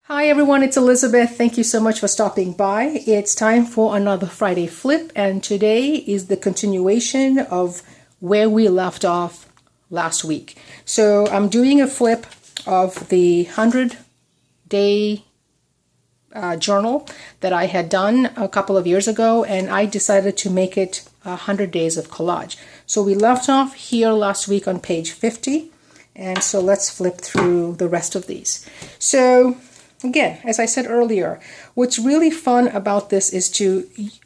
Hi everyone, it's Elizabeth. Thank you so much for stopping by. It's time for another Friday flip, and today is the continuation of where we left off last week. So I'm doing a flip of the 100-day journal that I had done a couple of years ago, and I decided to make it 100 days of collage. So we left off here last week on page 50, and so let's flip through the rest of these. So again, as I said earlier, what's really fun about this is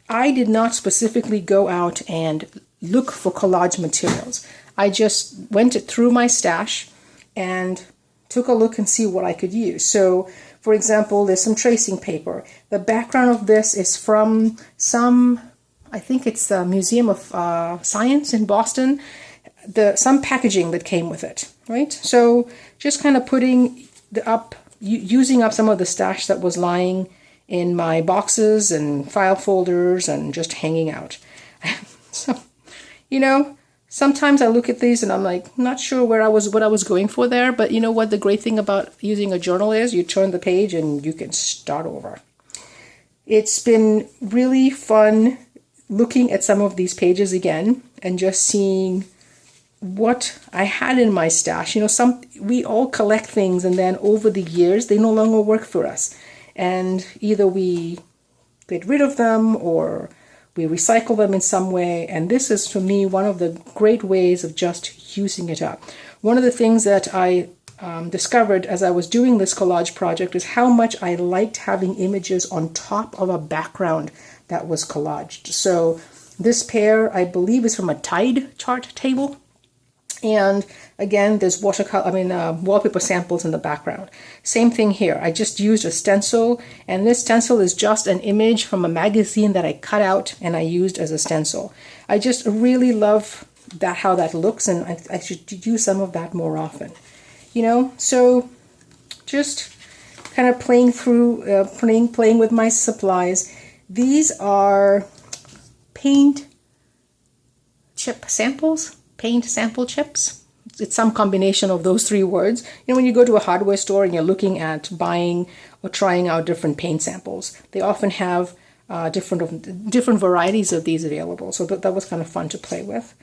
I did not specifically go out and look for collage materials. I just went through my stash and took a look and see what I could use. So, for example, there's some tracing paper. The background of this is from I think it's the Museum of Science in Boston, some packaging that came with it, right? So just kind of using up some of the stash that was lying in my boxes and file folders and just hanging out. So, sometimes I look at these and I'm like, not sure what I was going for there, but you know what the great thing about using a journal is? You turn the page and you can start over. It's been really fun looking at some of these pages again and just seeing what I had in my stash. We all collect things and then over the years they no longer work for us, and either we get rid of them or we recycle them in some way, and this is for me one of the great ways of just using it up. One of the things that I discovered as I was doing this collage project is how much I liked having images on top of a background that was collaged. So this pair, I believe, is from a tide chart table. And again, there's wallpaper samples in the background. Same thing here. I just used a stencil, and this stencil is just an image from a magazine that I cut out and I used as a stencil. I just really love how that looks, and I should use some of that more often. So just kind of playing with my supplies. These are paint sample chips. It's some combination of those three words. When you go to a hardware store and you're looking at buying or trying out different paint samples, they often have different varieties of these available. So that was kind of fun to play with.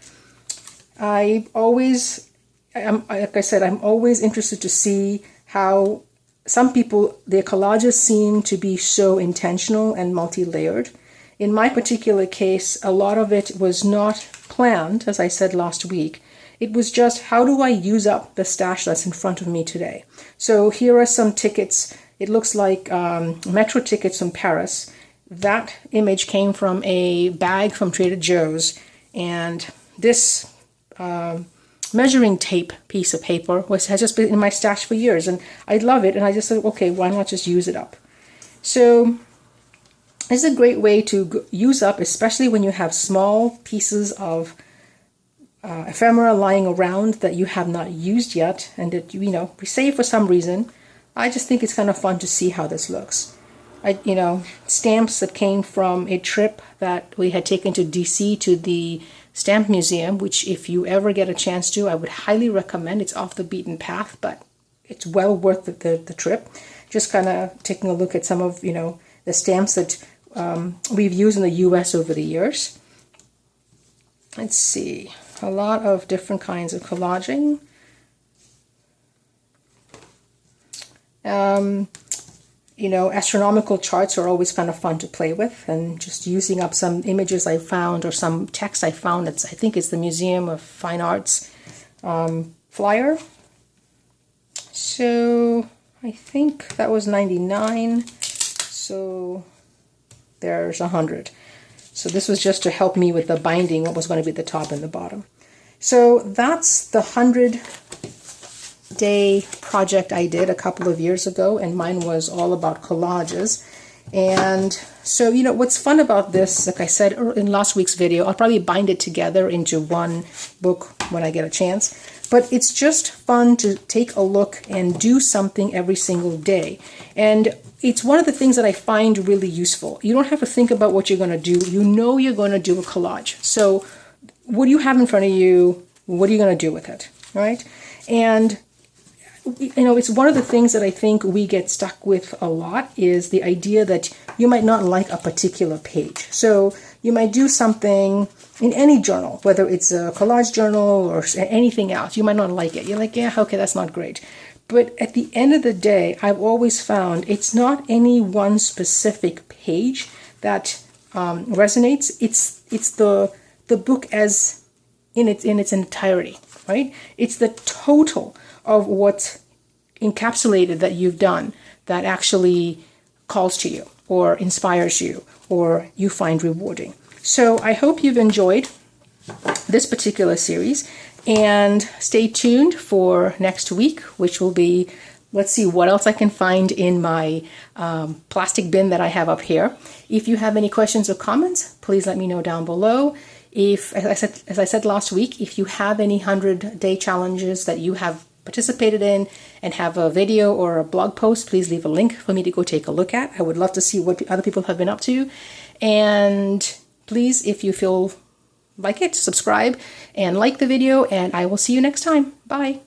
Like I said, I'm always interested to see how some people, their collages seem to be so intentional and multi-layered. In my particular case, a lot of it was not planned, as I said last week. It was just, how do I use up the stash that's in front of me today? So here are some tickets. It looks like metro tickets from Paris. That image came from a bag from Trader Joe's, and this measuring tape piece of paper has just been in my stash for years, and I love it, and I just said, okay, why not just use it up? So it's a great way to use up, especially when you have small pieces of ephemera lying around that you have not used yet and that you save for some reason. I just think it's kind of fun to see how this looks. Stamps that came from a trip that we had taken to DC to the Stamp Museum, which if you ever get a chance to, I would highly recommend. It's off the beaten path, but it's well worth the trip. Just kind of taking a look at some of the stamps that we've used in the US over the years. Let's see, a lot of different kinds of collaging. Astronomical charts are always kind of fun to play with, and just using up some images I found or some text I found. I think it's the Museum of Fine Arts flyer. So I think that was 99. So there's 100. So this was just to help me with the binding, what was going to be the top and the bottom. So that's the 100-day project I did a couple of years ago, and mine was all about collages. And so, what's fun about this, like I said in last week's video, I'll probably bind it together into one book when I get a chance. But it's just fun to take a look and do something every single day. And it's one of the things that I find really useful. You don't have to think about what you're going to do. You're going to do a collage. So what do you have in front of you? What are you going to do with it, right? And it's one of the things that I think we get stuck with a lot is the idea that you might not like a particular page. So you might do something in any journal, whether it's a collage journal or anything else. You might not like it. You're like, yeah, okay, that's not great. But at the end of the day, I've always found it's not any one specific page that resonates. It's the book as in its entirety, right? It's the total of what's encapsulated that you've done that actually calls to you or inspires you or you find rewarding. So I hope you've enjoyed this particular series, and stay tuned for next week, which will be, let's see what else I can find in my plastic bin that I have up here. If you have any questions or comments, please let me know down below. If, as I said last week, if you have any 100-day challenges that you have participated in and have a video or a blog post, please leave a link for me to go take a look at. I would love to see what other people have been up to. And please, if you feel like it, subscribe and like the video, and I will see you next time. Bye.